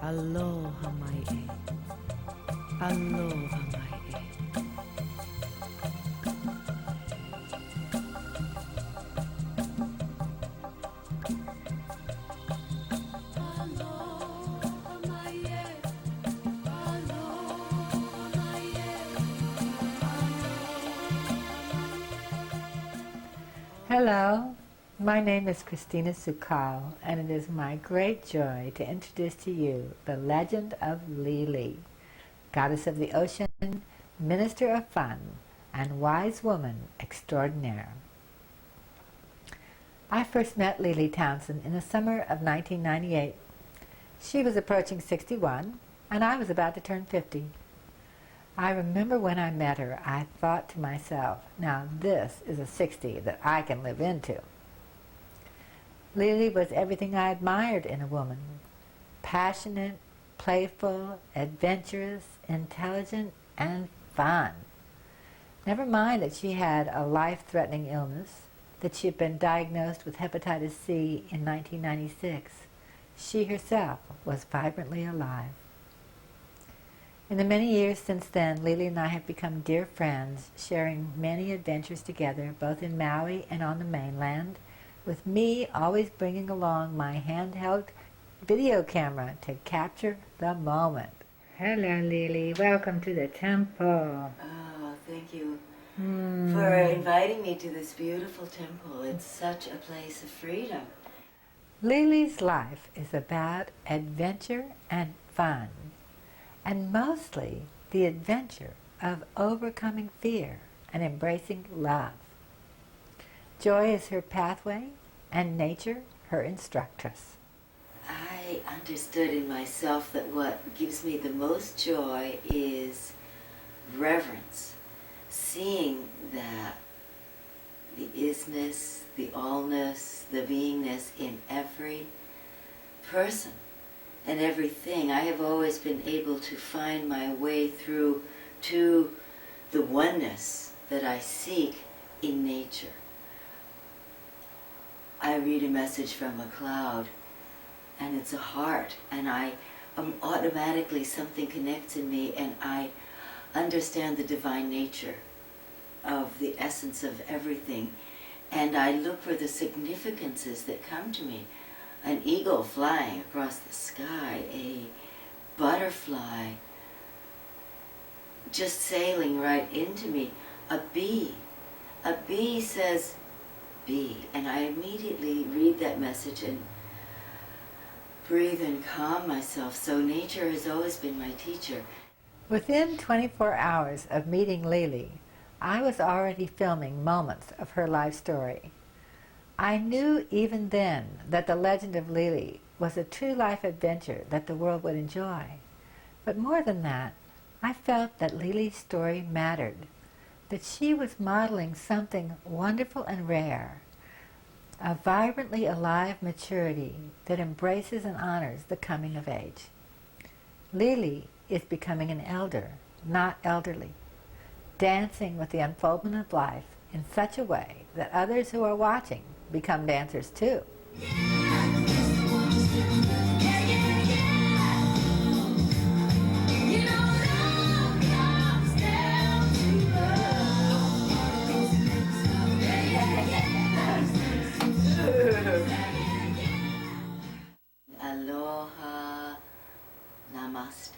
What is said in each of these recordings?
Aloha mai e. Aloha mai e. Hello, my name is Christina Sukal, and it is my great joy to introduce to you the legend of Lili, goddess of the ocean, minister of fun, and wise woman extraordinaire. I first met Lili Townsend in the summer of 1998. She was approaching 61, and I was about to turn 50. I remember when I met her, I thought to myself, now this is a 60 that I can live into. Lili was everything I admired in a woman. Passionate, playful, adventurous, intelligent, and fun. Never mind that she had a life-threatening illness, that she had been diagnosed with hepatitis C in 1996. She herself was vibrantly alive. In the many years since then, Lili and I have become dear friends, sharing many adventures together, both in Maui and on the mainland, with me always bringing along my handheld video camera to capture the moment. Hello, Lili. Welcome to the temple. Oh, thank you for inviting me to this beautiful temple. It's such a place of freedom. Lili's life is about adventure and fun, and mostly the adventure of overcoming fear and embracing love. Joy is her pathway, and nature her instructress. I understood in myself that what gives me the most joy is reverence, seeing that the isness, the allness, the beingness in every person and everything. I have always been able to find my way through to the oneness that I seek in nature. I read a message from a cloud, and it's a heart, and automatically something connects in me, and I understand the divine nature of the essence of everything, and I look for the significances that come to me. An eagle flying across the sky, a butterfly just sailing right into me, a bee. A bee says, be, and I immediately read that message and breathe and calm myself. So nature has always been my teacher. Within 24 hours of meeting Lili, I was already filming moments of her life story. I knew even then that the legend of Lili was a true life adventure that the world would enjoy. But more than that, I felt that Lili's story mattered, that she was modeling something wonderful and rare, a vibrantly alive maturity that embraces and honors the coming of age. Lili is becoming an elder, not elderly, dancing with the unfoldment of life in such a way that others who are watching become dancers too. Aloha, namaste.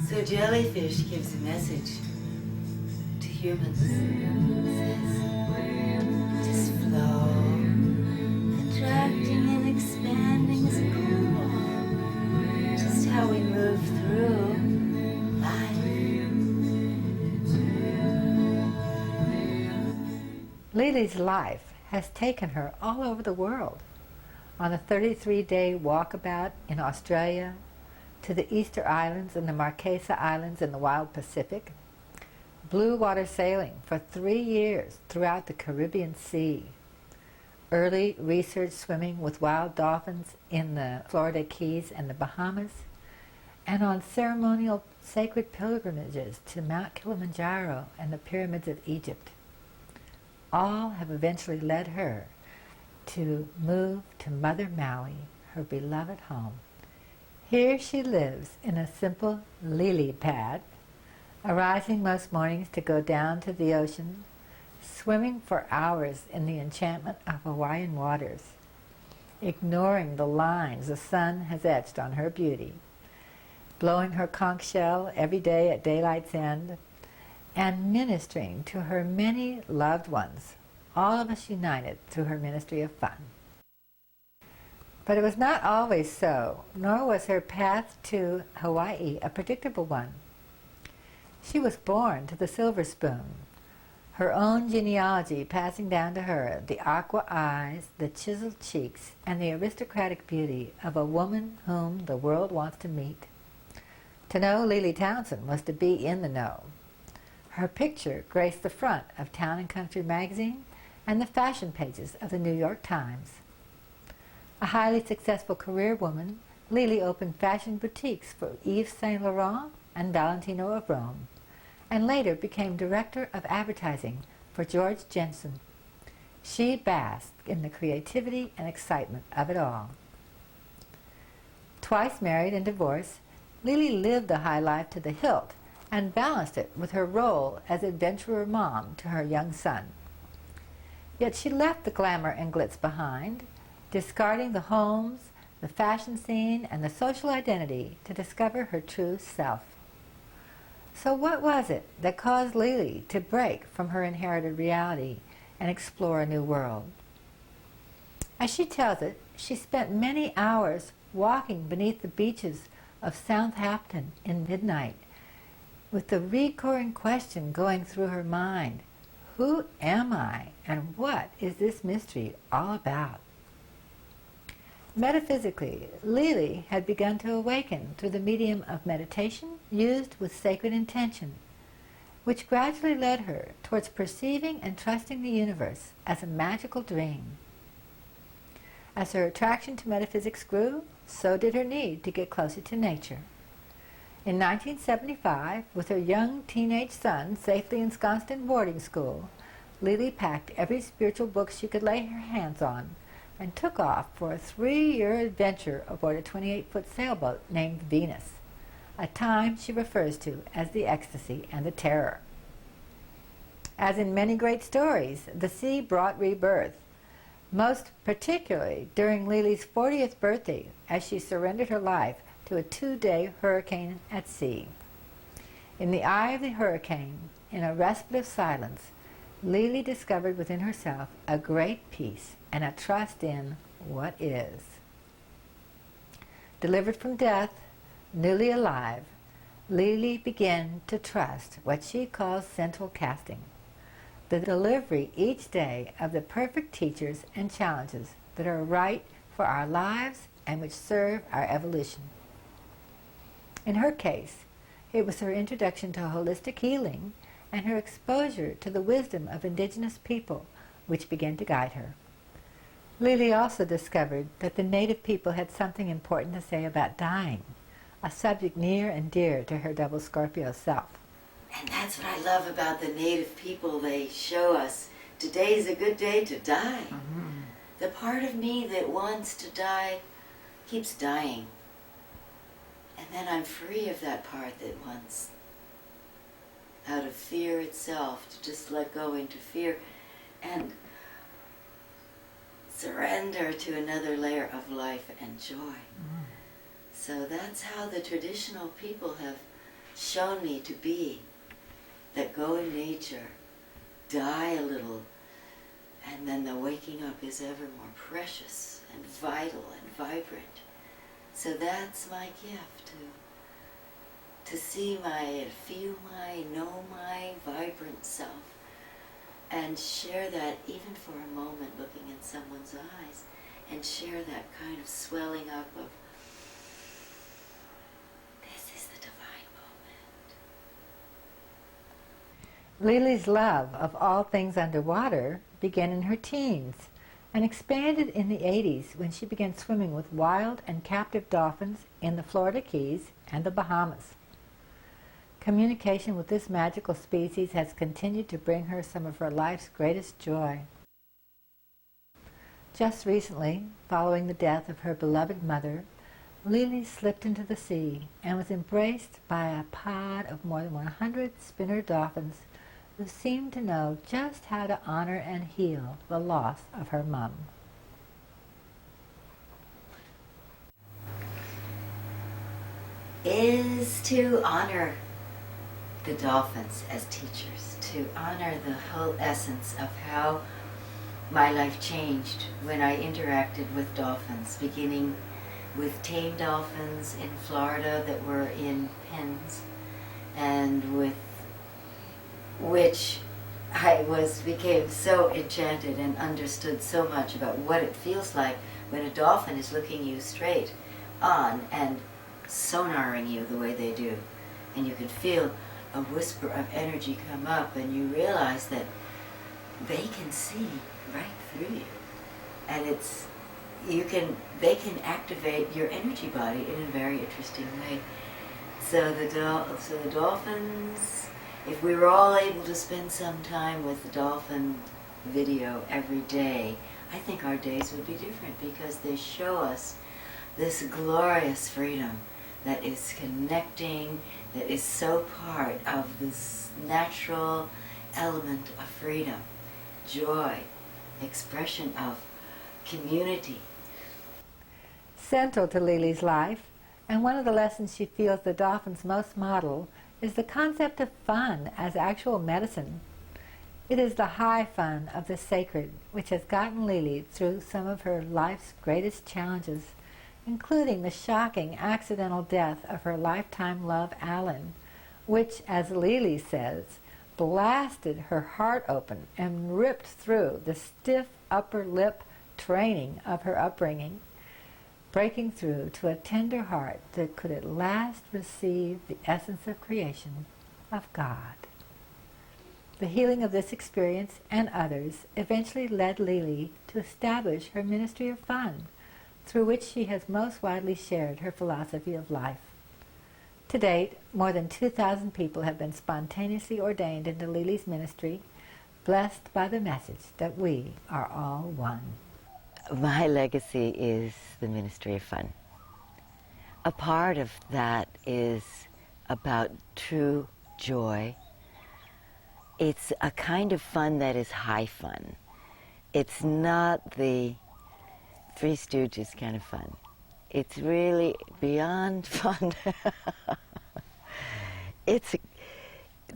So jellyfish gives a message to humans. It says, just flow, contracting and expanding as a pool. Just how we move through life. Lili's life has taken her all over the world, on a 33-day walkabout in Australia, to the Easter Islands and the Marquesa Islands in the wild Pacific, blue water sailing for 3 years throughout the Caribbean Sea, early research swimming with wild dolphins in the Florida Keys and the Bahamas, and on ceremonial sacred pilgrimages to Mount Kilimanjaro and the pyramids of Egypt. All have eventually led her to move to Mother Maui, her beloved home. Here she lives in a simple lily pad, arising most mornings to go down to the ocean, swimming for hours in the enchantment of Hawaiian waters, ignoring the lines the sun has etched on her beauty, blowing her conch shell every day at daylight's end, and ministering to her many loved ones, all of us united through her ministry of fun. But it was not always so, nor was her path to Hawaii a predictable one. She was born to the silver spoon, her own genealogy passing down to her the aqua eyes, the chiseled cheeks, and the aristocratic beauty of a woman whom the world wants to meet. To know Lili Townsend was to be in the know. Her picture graced the front of Town and Country magazine and the fashion pages of the New York Times. A highly successful career woman, Lili opened fashion boutiques for Yves Saint Laurent and Valentino of Rome, and later became director of advertising for George Jensen. She basked in the creativity and excitement of it all. Twice married and divorced, Lili lived the high life to the hilt and balanced it with her role as adventurer mom to her young son. Yet she left the glamour and glitz behind, discarding the homes, the fashion scene, and the social identity to discover her true self. So what was it that caused Lili to break from her inherited reality and explore a new world? As she tells it, she spent many hours walking beneath the beaches of Southampton in midnight, with the recurring question going through her mind, who am I, and what is this mystery all about? Metaphysically, Lili had begun to awaken through the medium of meditation used with sacred intention, which gradually led her towards perceiving and trusting the universe as a magical dream. As her attraction to metaphysics grew, so did her need to get closer to nature. In 1975, with her young teenage son safely ensconced in boarding school, Lili packed every spiritual book she could lay her hands on and took off for a 3-year adventure aboard a 28-foot sailboat named Venus, a time she refers to as the ecstasy and the terror. As in many great stories, the sea brought rebirth, most particularly during Lili's 40th birthday as she surrendered her life to a 2-day hurricane at sea. In the eye of the hurricane, in a respite of silence, Lili discovered within herself a great peace and a trust in what is. Delivered from death, newly alive, Lili began to trust what she calls central casting, the delivery each day of the perfect teachers and challenges that are right for our lives and which serve our evolution. In her case, it was her introduction to holistic healing and her exposure to the wisdom of indigenous people which began to guide her. Lili also discovered that the native people had something important to say about dying, a subject near and dear to her double Scorpio self. And that's what I love about the native people. They show us today's a good day to die. Mm-hmm. The part of me that wants to die keeps dying. And then I'm free of that part that wants, out of fear itself, to just let go into fear and surrender to another layer of life and joy. Mm. So that's how the traditional people have shown me to be. That go in nature, die a little, and then the waking up is ever more precious and vital and vibrant. So that's my gift, to see my, feel my, know my vibrant self, and share that even for a moment, looking in someone's eyes, and share that kind of swelling up of, this is the divine moment. Lili's love of all things underwater began in her teens and expanded in the 80s when she began swimming with wild and captive dolphins in the Florida Keys and the Bahamas. Communication with this magical species has continued to bring her some of her life's greatest joy. Just recently, following the death of her beloved mother, Lili slipped into the sea and was embraced by a pod of more than 100 spinner dolphins who seemed to know just how to honor and heal the loss of her mom. Is to honor the dolphins as teachers, to honor the whole essence of how my life changed when I interacted with dolphins, beginning with tame dolphins in Florida that were in pens, and with which I became so enchanted and understood so much about what it feels like when a dolphin is looking you straight on and sonaring you the way they do. And you can feel a whisper of energy come up, and you realize that they can see right through you. And they can activate your energy body in a very interesting way. So the dolphins, if we were all able to spend some time with the dolphin video every day, I think our days would be different, because they show us this glorious freedom that is connecting, that is so part of this natural element of freedom, joy, expression of community. Central to Lili's life, and one of the lessons she feels the dolphins most model, is the concept of fun as actual medicine. It is the high fun of the sacred which has gotten Lili through some of her life's greatest challenges, including the shocking accidental death of her lifetime love, Alan, which, as Lili says, blasted her heart open and ripped through the stiff upper lip training of her upbringing, breaking through to a tender heart that could at last receive the essence of creation, of God. The healing of this experience and others eventually led Lili to establish her Ministry of Fun, through which she has most widely shared her philosophy of life. To date, more than 2,000 people have been spontaneously ordained into Lili's ministry, blessed by the message that we are all one. My legacy is the Ministry of Fun. A part of that is about true joy. It's a kind of fun that is high fun. It's not the Three Stooges kind of fun. It's really beyond fun.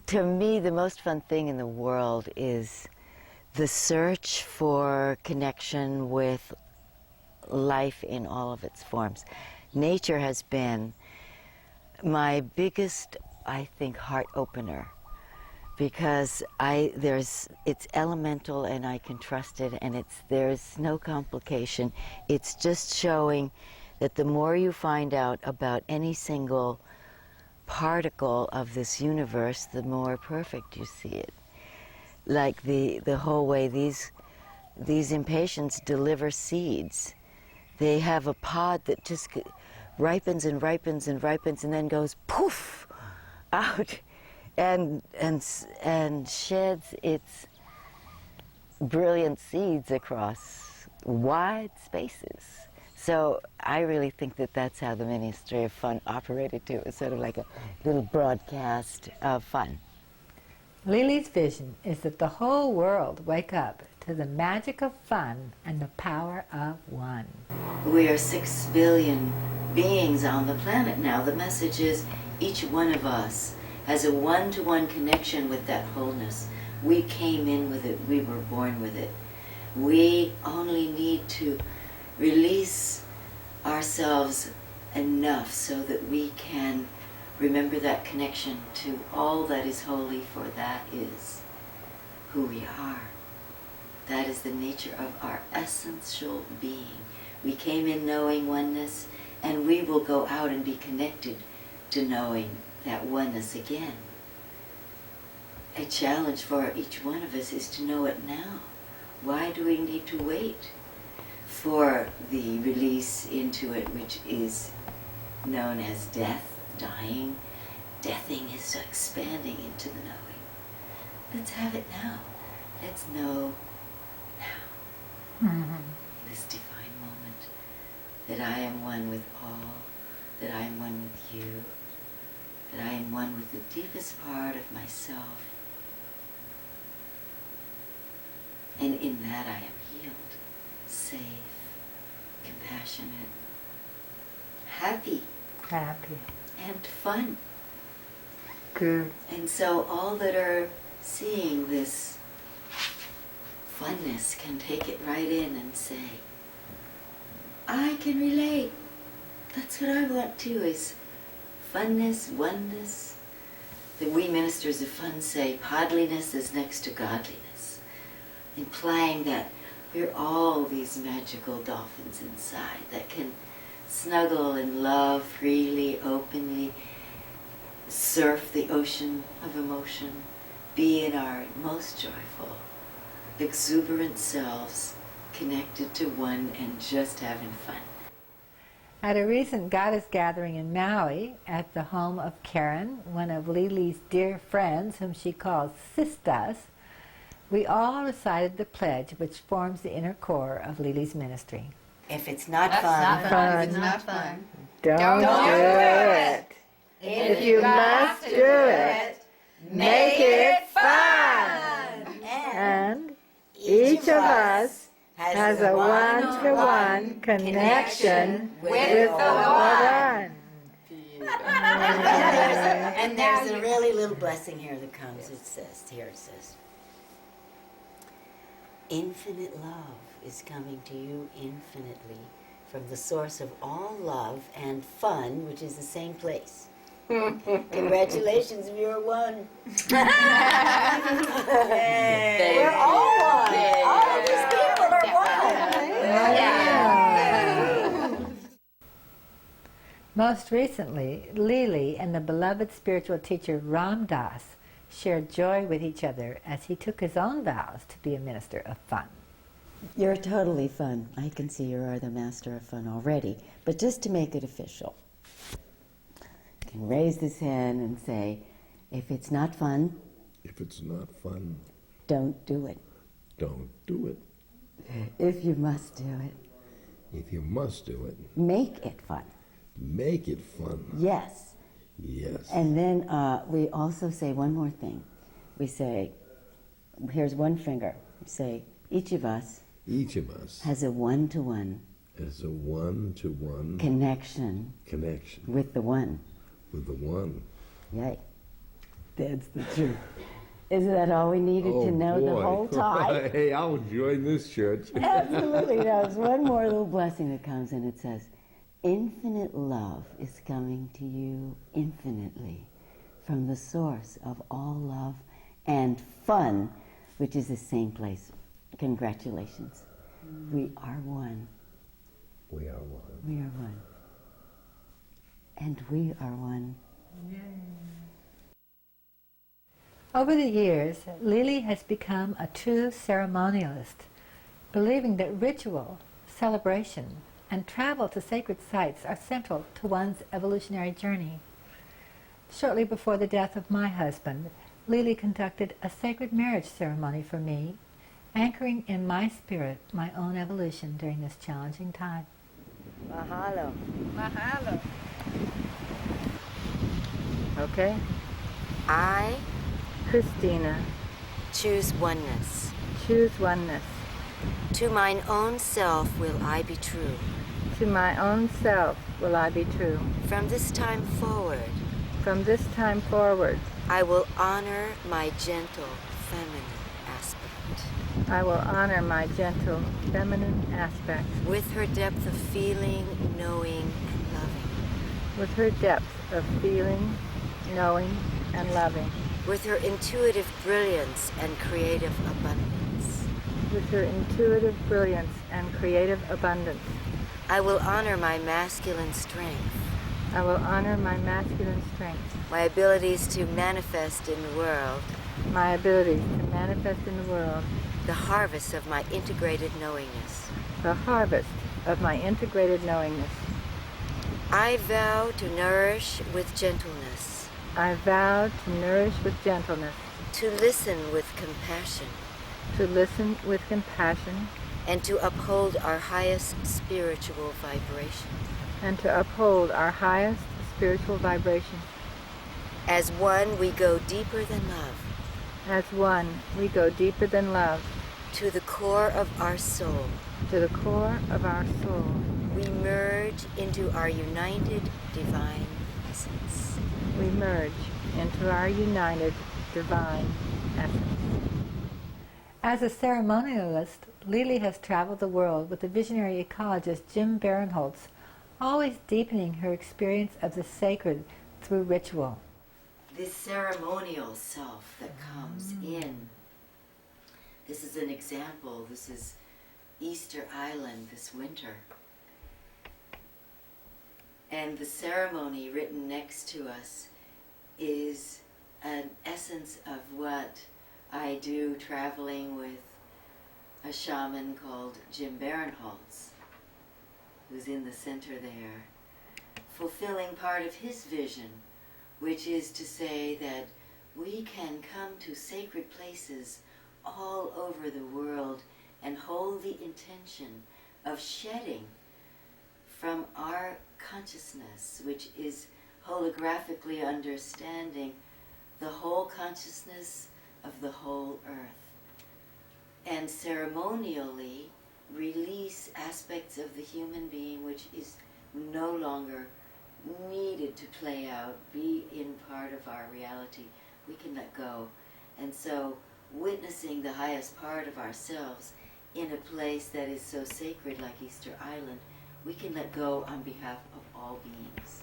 To me, the most fun thing in the world is the search for connection with life in all of its forms. Nature has been my biggest, I think, heart opener, because it's elemental and I can trust it, and there's no complication. It's just showing that the more you find out about any single particle of this universe, the more perfect you see it. Like the whole way these impatiens deliver seeds. They have a pod that just ripens and ripens and ripens and then goes poof out and sheds its brilliant seeds across wide spaces. So I really think that that's how the Ministry of Fun operated too. It's sort of like a little broadcast of fun. Lili's vision is that the whole world wake up to the magic of fun and the power of one. We are 6 billion beings on the planet now. The message is each one of us has a one-to-one connection with that wholeness. We came in with it. We were born with it. We only need to release ourselves enough so that we can remember that connection to all that is holy, for that is who we are. That is the nature of our essential being. We came in knowing oneness, and we will go out and be connected to knowing that oneness again. A challenge for each one of us is to know it now. Why do we need to wait for the release into it, which is known as death, dying? Deathing is expanding into the knowing. Let's have it now. Let's know now. Mm-hmm. The that I am one with all, that I am one with you, that I am one with the deepest part of myself. And in that I am healed, safe, compassionate, happy, and fun. Good. And so all that are seeing this funness can take it right in and say, I can relate. That's what I want too, is funness, oneness. That we ministers of fun say podliness is next to godliness, implying that we're all these magical dolphins inside that can snuggle and love freely, openly, surf the ocean of emotion, be in our most joyful, exuberant selves, connected to one and just having fun. At a recent goddess gathering in Maui, at the home of Karen, one of Lili's dear friends, whom she calls Sistas, we all recited the pledge which forms the inner core of Lili's ministry. If it's not That's fun, not fun. If it's not fun, Don't do it. If you must do it, make it fun. And each of us has a one-to-one connection with the one. And there's a really little blessing here that comes. It says, infinite love is coming to you infinitely from the source of all love and fun, which is the same place. Congratulations, you're one. We're all one. All of these people are one. Most recently, Lili and the beloved spiritual teacher Ram Dass shared joy with each other as he took his own vows to be a minister of fun. You're totally fun. I can see you are the master of fun already. But just to make it official, you can raise this hand and say, if it's not fun, don't do it. Don't do it. If you must do it, make it fun. Make it fun. Yes. Yes. And then we also say one more thing. We say, here's one finger. We say, each of us has a one-to-one connection with the one. Yay. That's the truth. Isn't that all we needed to know the whole time? Hey, I'll join this church. Absolutely. There's one more little blessing that comes in. It says, infinite love is coming to you infinitely from the source of all love and fun, which is the same place. Congratulations. We are one. We are one. We are one. And we are one. Over the years, Lili has become a true ceremonialist, believing that ritual, celebration, and travel to sacred sites are central to one's evolutionary journey. Shortly before the death of my husband, Lili conducted a sacred marriage ceremony for me, anchoring in my spirit my own evolution during this challenging time. Mahalo. Mahalo. Okay? I Christina, choose oneness. choose oneness. To mine own self will I be true. To my own self will I be true. From this time forward, From this time forward, I will honor my gentle, feminine aspect. I will honor my gentle, feminine aspect With her depth of feeling, knowing, and loving. with her depth of feeling, knowing, and loving. With her intuitive brilliance and creative abundance. With her intuitive brilliance and creative abundance. I will honor my masculine strength. I will honor my masculine strength, My abilities to manifest in the world. my ability to manifest in the world, The harvest of my integrated knowingness. the harvest of my integrated knowingness. I vow to nourish with gentleness. I vow to nourish with gentleness, To listen with compassion. to listen with compassion, and to uphold our highest spiritual vibration. And to uphold our highest spiritual vibration. As one, we go deeper than love. As one, we go deeper than love. To the core of our soul. To the core of our soul. We merge into our united divine essence. We merge into our united divine essence. As a ceremonialist, Lili has traveled the world with the visionary ecologist Jim Barinholtz, always deepening her experience of the sacred through ritual. This ceremonial self that comes in. This is an example. This is Easter Island this winter. And the ceremony written next to us is an essence of what I do traveling with a shaman called Jim Barinholtz, who's in the center there, fulfilling part of his vision, which is to say that we can come to sacred places all over the world and hold the intention of shedding from our consciousness, which is holographically understanding the whole consciousness of the whole earth, and ceremonially release aspects of the human being which is no longer needed to play out, be in part of our reality. We can let go. And so witnessing the highest part of ourselves in a place that is so sacred like Easter Island, we can let go on behalf of all beings.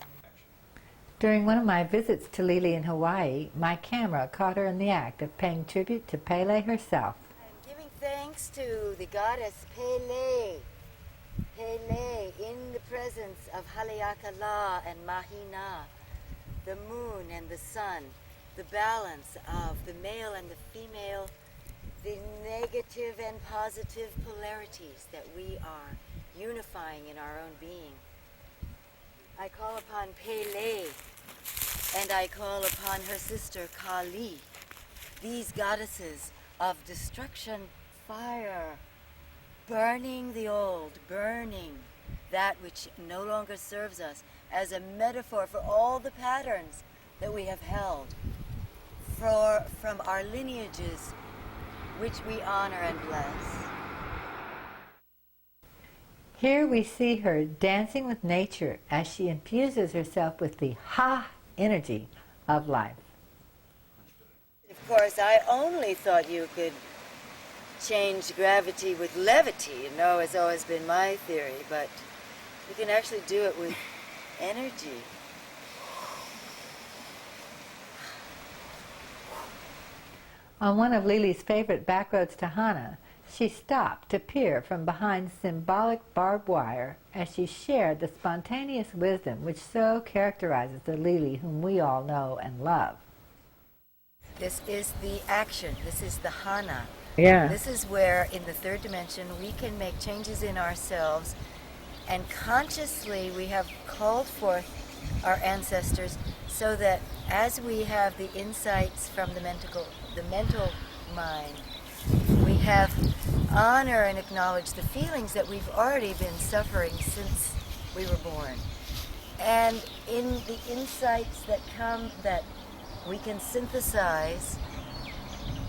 During one of my visits to Lili in Hawaii, my camera caught her in the act of paying tribute to Pele herself. I'm giving thanks to the goddess Pele. Pele, in the presence of Haleakala and Mahina, the moon and the sun, the balance of the male and the female, the negative and positive polarities that we are unifying in our own being. I call upon Pele, and I call upon her sister Kali, these goddesses of destruction, fire, burning the old, burning that which no longer serves us, as a metaphor for all the patterns that we have held from our lineages, which we honor and bless. Here we see her dancing with nature as she infuses herself with the Ha energy of life. Of course, I only thought you could change gravity with levity. You know, it's always been my theory, but you can actually do it with energy. On one of Lili's favorite backroads to Hana, she stopped to peer from behind symbolic barbed wire as she shared the spontaneous wisdom which so characterizes the Lili whom we all know and love. This is the action. This is the Hana. Yeah. This is where, in the third dimension, we can make changes in ourselves, and consciously we have called forth our ancestors so that as we have the insights from the mental mind, we have honor and acknowledge the feelings that we've already been suffering since we were born. And in the insights that come, that we can synthesize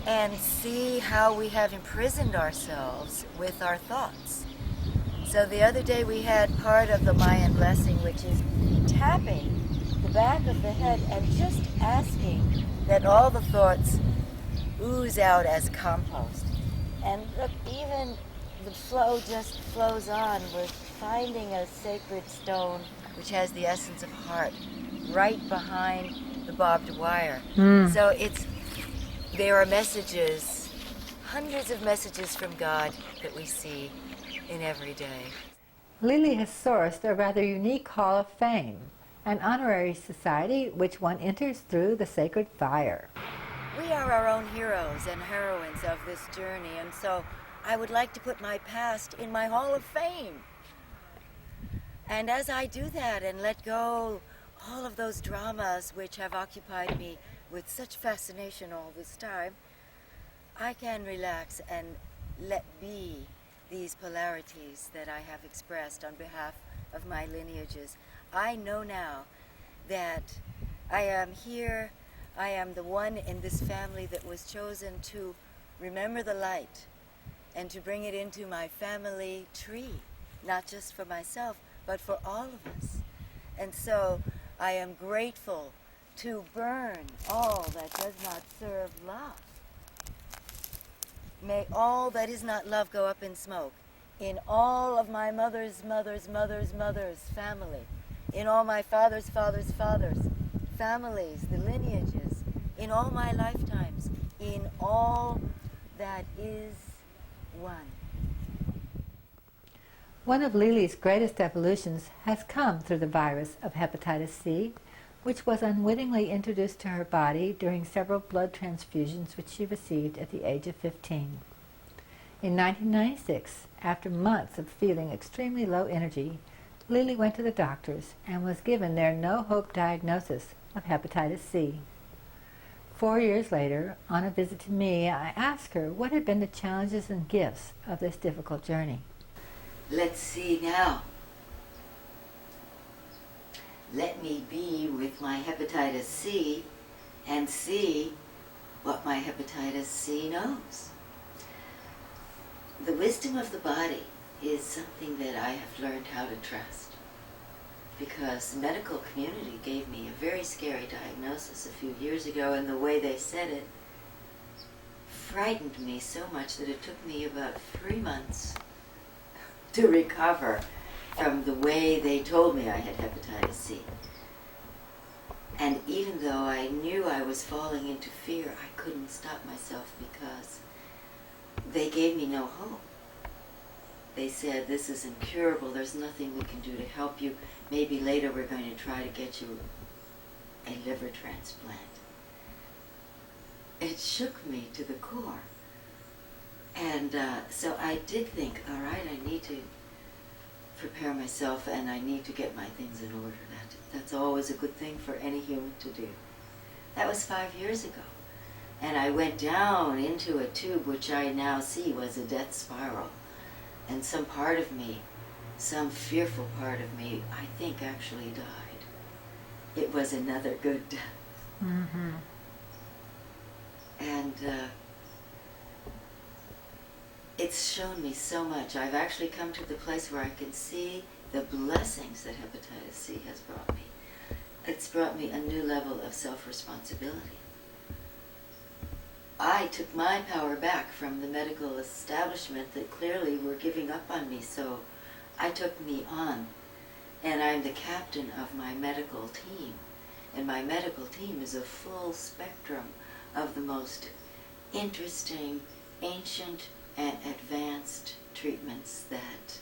and see how we have imprisoned ourselves with our thoughts. So the other day we had part of the Mayan blessing, which is tapping the back of the head and just asking that all the thoughts ooze out as compost. And look, even the flow just flows on. We're finding a sacred stone which has the essence of heart right behind the barbed wire. So there are messages, hundreds of messages from God that we see in every day. Lili has sourced a rather unique Hall of Fame, an honorary society which one enters through the sacred fire. We are our own heroes and heroines of this journey, and so I would like to put my past in my Hall of Fame. And as I do that and let go all of those dramas which have occupied me with such fascination all this time, I can relax and let be these polarities that I have expressed on behalf of my lineages. I know now that I am here, I am the one in this family that was chosen to remember the light and to bring it into my family tree, not just for myself, but for all of us. And so I am grateful to burn all that does not serve love. May all that is not love go up in smoke. In all of my mother's family, in all my father's families, the lineages, in all my lifetimes, in all that is one. One of Lili's greatest evolutions has come through the virus of hepatitis C, which was unwittingly introduced to her body during several blood transfusions which she received at the age of 15. In 1996, after months of feeling extremely low energy, Lili went to the doctors and was given their no-hope diagnosis of hepatitis C. 4 years later, on a visit to me, I asked her what had been the challenges and gifts of this difficult journey. Let's see now. Let me be with my hepatitis C and see what my hepatitis C knows. The wisdom of the body is something that I have learned how to trust, because the medical community gave me a very scary diagnosis a few years ago, and the way they said it frightened me so much that it took me about 3 months to recover from the way they told me I had hepatitis C. And even though I knew I was falling into fear, I couldn't stop myself because they gave me no hope. They said, this is incurable, there's nothing we can do to help you. Maybe later we're going to try to get you a liver transplant. It shook me to the core. And so I did think, all right, I need to prepare myself and I need to get my things in order. That's always a good thing for any human to do. That was 5 years ago. And I went down into a tube which I now see was a death spiral. And some part of me, some fearful part of me, I think actually died. It was another good death. Mm-hmm. And it's shown me so much. I've actually come to the place where I can see the blessings that hepatitis C has brought me. It's brought me a new level of self-responsibility. I took my power back from the medical establishment that clearly were giving up on me, so I took me on. And I'm the captain of my medical team. And my medical team is a full spectrum of the most interesting, ancient, and advanced treatments that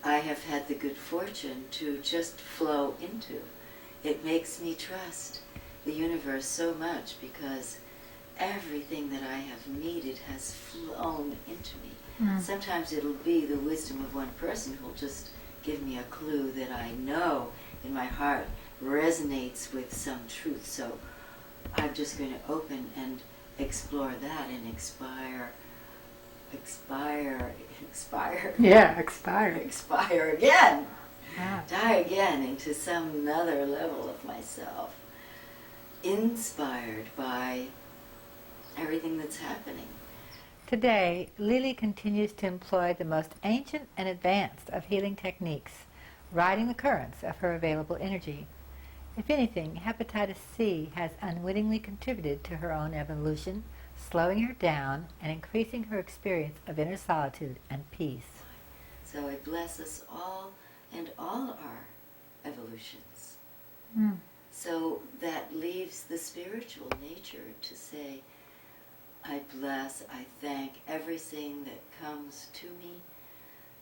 I have had the good fortune to just flow into. It makes me trust the universe so much because everything that I have needed has flown into me. Mm. Sometimes it'll be the wisdom of one person who'll just give me a clue that I know in my heart resonates with some truth. So I'm just going to open and explore that and expire again. Yeah. Die again into some other level of myself, inspired by everything that's happening. Today, Lili continues to employ the most ancient and advanced of healing techniques, riding the currents of her available energy. If anything, hepatitis C has unwittingly contributed to her own evolution, slowing her down and increasing her experience of inner solitude and peace. So I bless us all and all our evolutions. Mm. So that leaves the spiritual nature to say, I bless, I thank everything that comes to me,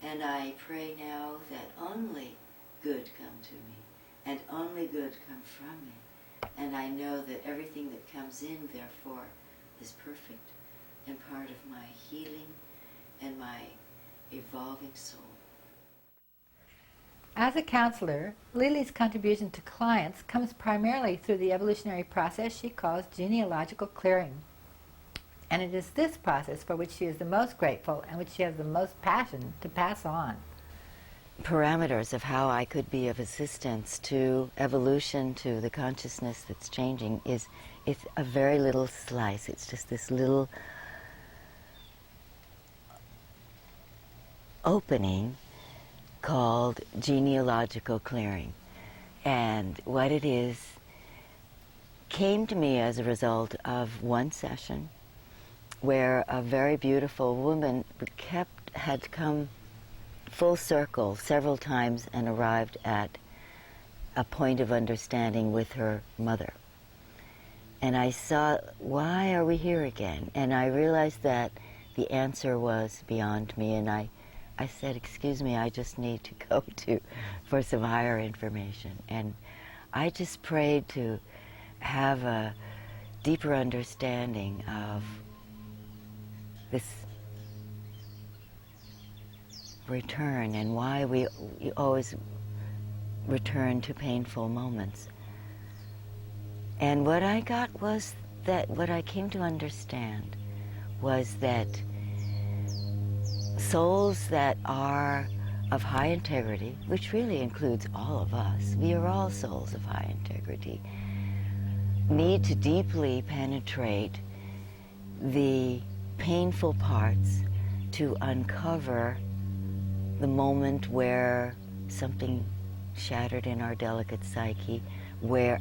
and I pray now that only good come to me, and only good come from me. And I know that everything that comes in, therefore, is perfect and part of my healing and my evolving soul. As a counselor, Lili's contribution to clients comes primarily through the evolutionary process she calls genealogical clearing. And it is this process for which she is the most grateful and which she has the most passion to pass on. Parameters of how I could be of assistance to evolution, to the consciousness that's changing, it's a very little slice. It's just this little opening called genealogical clearing. And what it is came to me as a result of one session where a very beautiful woman had come full circle several times and arrived at a point of understanding with her mother. And I saw, why are we here again? And I realized that the answer was beyond me, and I said, excuse me, I just need to go for some higher information. And I just prayed to have a deeper understanding of this return and why we always return to painful moments. And what I got was that what I came to understand was that souls that are of high integrity, which really includes all of us, we are all souls of high integrity, need to deeply penetrate the painful parts to uncover the moment where something shattered in our delicate psyche, where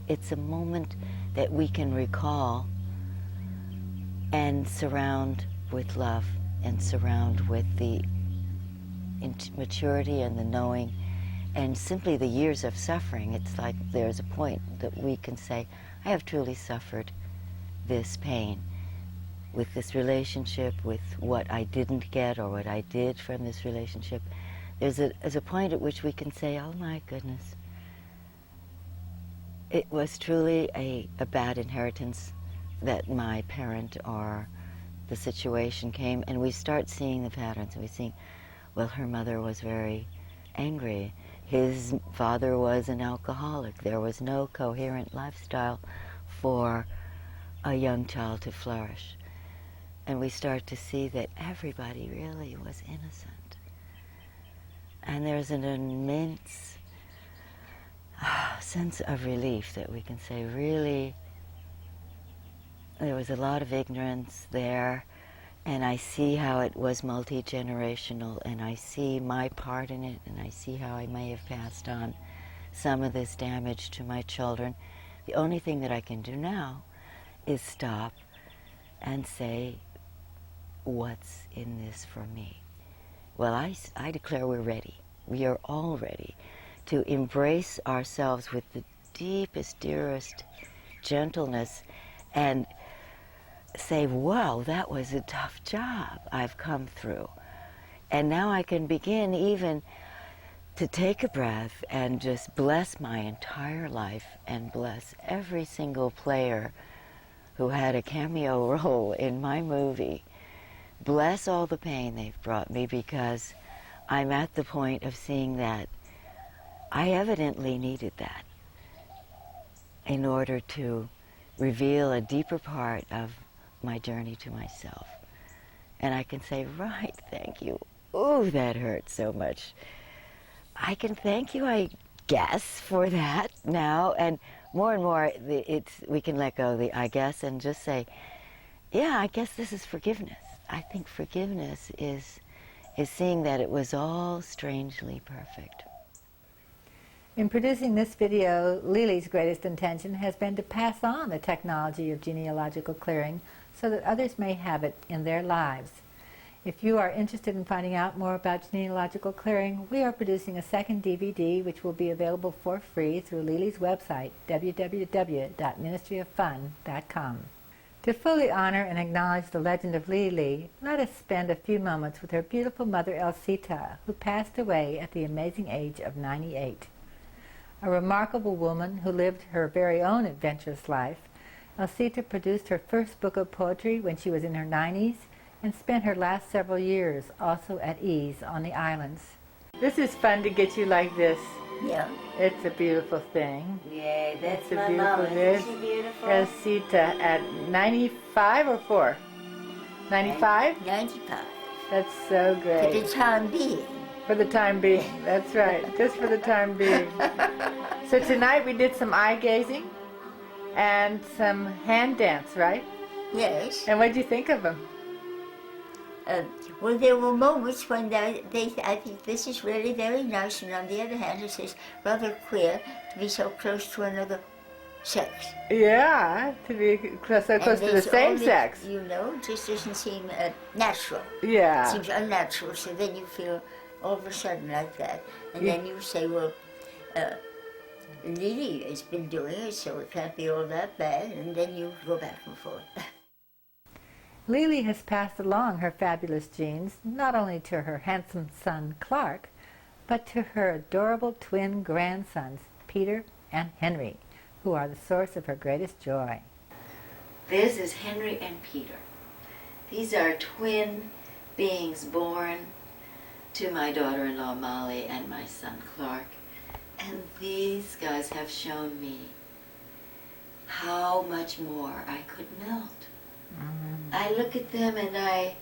it's a moment that we can recall and surround with love and surround with the maturity and the knowing and simply the years of suffering. It's like there's a point that we can say, I have truly suffered this pain with this relationship, with what I didn't get or what I did from this relationship. There's a point at which we can say, oh my goodness, it was truly a bad inheritance that my parent or the situation came, and we start seeing the patterns, and we see, well, her mother was very angry. His father was an alcoholic. There was no coherent lifestyle for a young child to flourish. And we start to see that everybody really was innocent. And there's an immense sense of relief that we can say, really, there was a lot of ignorance there, and I see how it was multi-generational, and I see my part in it, and I see how I may have passed on some of this damage to my children. The only thing that I can do now is stop and say, what's in this for me? Well, I declare we're ready. We are all ready to embrace ourselves with the deepest, dearest gentleness and say, wow, that was a tough job I've come through. And now I can begin even to take a breath and just bless my entire life and bless every single player who had a cameo role in my movie. Bless all the pain they've brought me, because I'm at the point of seeing that I evidently needed that in order to reveal a deeper part of my journey to myself. And I can say, right, thank you. Ooh, that hurt so much. I can thank you, I guess, for that now. And more, we can let go of the I guess and just say, yeah, I guess this is forgiveness. I think forgiveness is seeing that it was all strangely perfect. In producing this video, Lili's greatest intention has been to pass on the technology of genealogical clearing so that others may have it in their lives. If you are interested in finding out more about genealogical clearing, we are producing a second DVD which will be available for free through Lili's website, www.ministryoffun.com. To fully honor and acknowledge the legend of Lili, let us spend a few moments with her beautiful mother Elsita, who passed away at the amazing age of 98. A remarkable woman who lived her very own adventurous life, Elsita produced her first book of poetry when she was in her 90s and spent her last several years also at ease on the islands. This is fun to get you like this. Yeah. It's a beautiful thing. Yay, that's It's a my beautiful mama. dish. Isn't she beautiful? Rosita at 95 or 4? 95? 95. That's so For great. the time being. For the time being. That's right. Just for the time being. So tonight we did some eye gazing and some hand dance, right? Yes. And what did you think of them? Well, there were moments when I think this is really very nice, and on the other hand, it is rather queer to be so close to another sex. Yeah, to be so close to the there's same only- sex. You know, it just doesn't seem natural. It Yeah. seems unnatural, so then you feel all of a sudden like that. And then you say, well, Lili has been doing it, so it can't be all that bad, and then you go back and forth. Lili has passed along her fabulous genes not only to her handsome son Clark, but to her adorable twin grandsons Peter and Henry, who are the source of her greatest joy. This is Henry and Peter. These are twin beings born to my daughter-in-law Molly and my son Clark. And these guys have shown me how much more I could melt. I look at them and I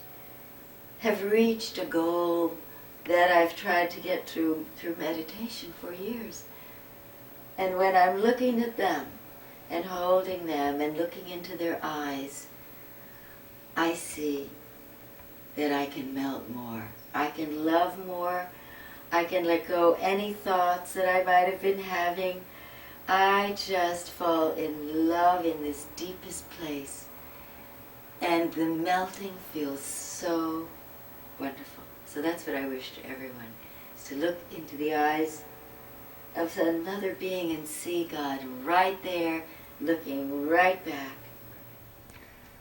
have reached a goal that I've tried to get through meditation for years. And when I'm looking at them and holding them and looking into their eyes, I see that I can melt more. I can love more. I can let go any thoughts that I might have been having. I just fall in love in this deepest place. And the melting feels so wonderful. So that's what I wish to everyone, is to look into the eyes of another being and see God right there, looking right back.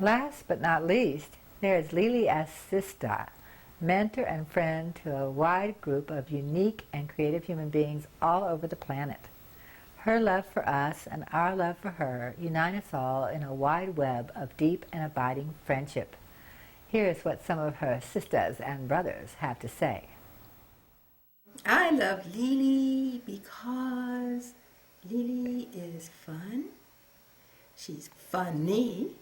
Last but not least, there is Lili as sister, mentor and friend to a wide group of unique and creative human beings all over the planet. Her love for us and our love for her unite us all in a wide web of deep and abiding friendship. Here is what some of her sisters and brothers have to say. I love Lili because Lili is fun. She's funny.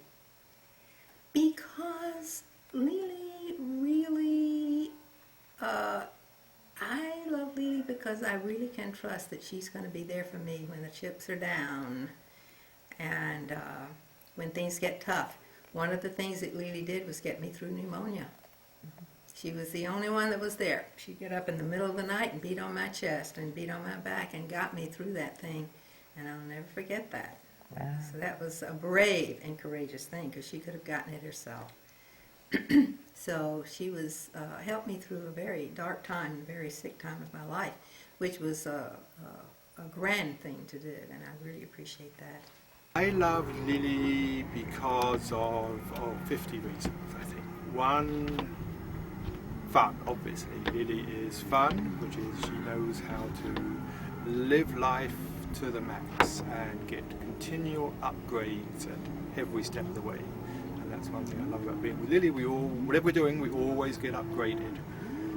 Because Lili really, I love Lili because I really can trust that she's going to be there for me when the chips are down and when things get tough. One of the things that Lili did was get me through pneumonia. She was the only one that was there. She'd get up in the middle of the night and beat on my chest and beat on my back and got me through that thing. And I'll never forget that. Wow. So that was a brave and courageous thing because she could have gotten it herself. So she was helped me through a very dark time, a very sick time of my life, which was a grand thing to do, and I really appreciate that. I love Lili because of 50 reasons, I think. One, fun, obviously. Lili is fun, which is she knows how to live life to the max and get continual upgrades at every step of the way. And that's one thing I love about being with Lili. Whatever we're doing, we always get upgraded.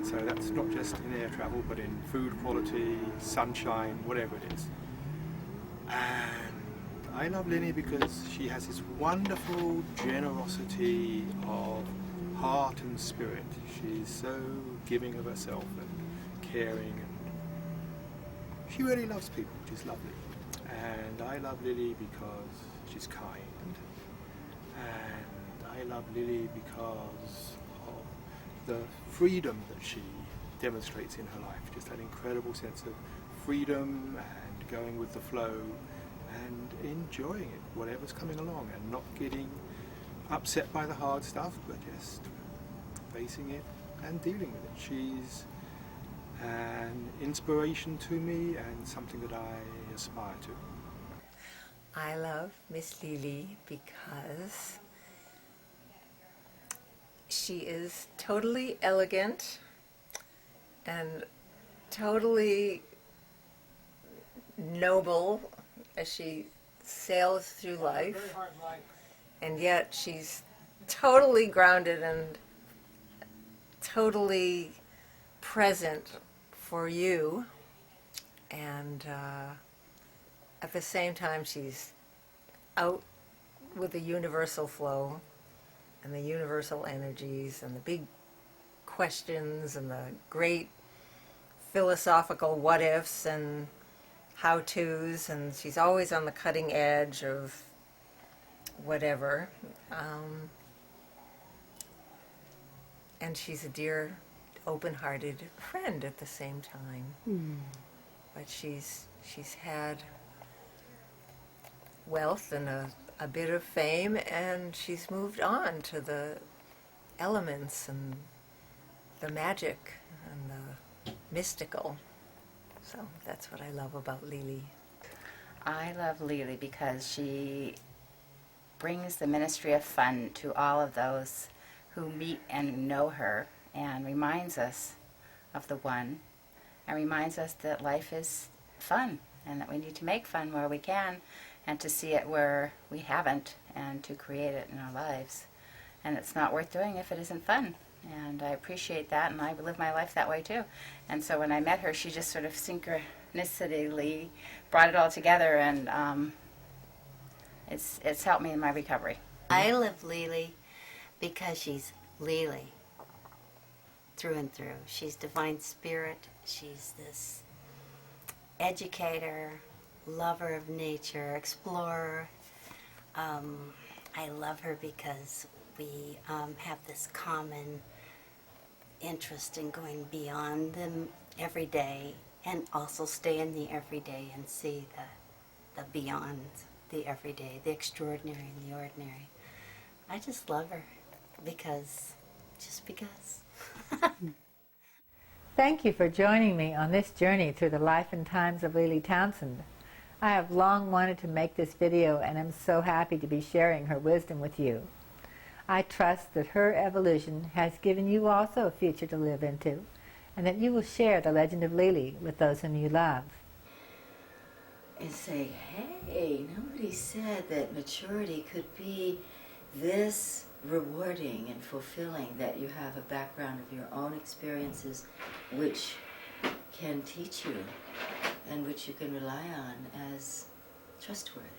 So that's not just in air travel, but in food quality, sunshine, whatever it is. And I love Lili because she has this wonderful generosity of heart and spirit. She's so giving of herself and caring, and she really loves people, which is lovely. And I love Lili because she's kind. And I love Lili because of the freedom that she demonstrates in her life. Just that incredible sense of freedom and going with the flow and enjoying it, whatever's coming along, and not getting upset by the hard stuff, but just facing it and dealing with it. She's an inspiration to me and something that I aspire to. I love Miss Lili because she is totally elegant and totally noble as she sails through life, and yet she's totally grounded and totally present for you And at the same time, she's out with the universal flow and the universal energies and the big questions and the great philosophical what-ifs and how-tos, and she's always on the cutting edge of whatever. And she's a dear, open-hearted friend at the same time. But she's had wealth and a bit of fame, and she's moved on to the elements and the magic and the mystical. So that's what I love about Lili. I love Lili because she brings the ministry of fun to all of those who meet and know her, and reminds us of the one, and reminds us that life is fun and that we need to make fun where we can, and to see it where we haven't, and to create it in our lives. And it's not worth doing if it isn't fun. And I appreciate that, and I live my life that way too. And so when I met her, she just sort of synchronistically brought it all together, and it's helped me in my recovery. I love Lili because she's Lili through and through. She's divine spirit. She's this educator, lover of nature, explorer. I love her because we have this common interest in going beyond the everyday, and also stay in the everyday and see the beyond the everyday, the extraordinary and the ordinary. I just love her just because. Thank you for joining me on this journey through the life and times of Lili Townsend. I have long wanted to make this video, and I'm so happy to be sharing her wisdom with you. I trust that her evolution has given you also a future to live into, and that you will share the legend of Lili with those whom you love. And say, hey, nobody said that maturity could be this rewarding and fulfilling, that you have a background of your own experiences which can teach you and which you can rely on as trustworthy.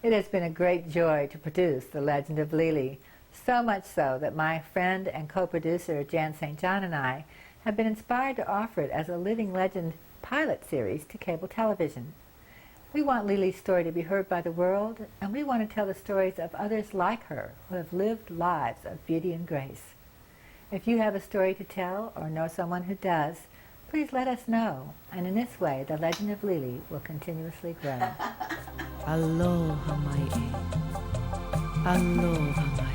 It has been a great joy to produce The Legend of Lili, so much so that my friend and co-producer Jan St. John and I have been inspired to offer it as a Living Legend pilot series to cable television. We want Lili's story to be heard by the world, and we want to tell the stories of others like her who have lived lives of beauty and grace. If you have a story to tell or know someone who does, please let us know, and in this way the legend of Lili will continuously grow. Aloha mai e. Aloha mai.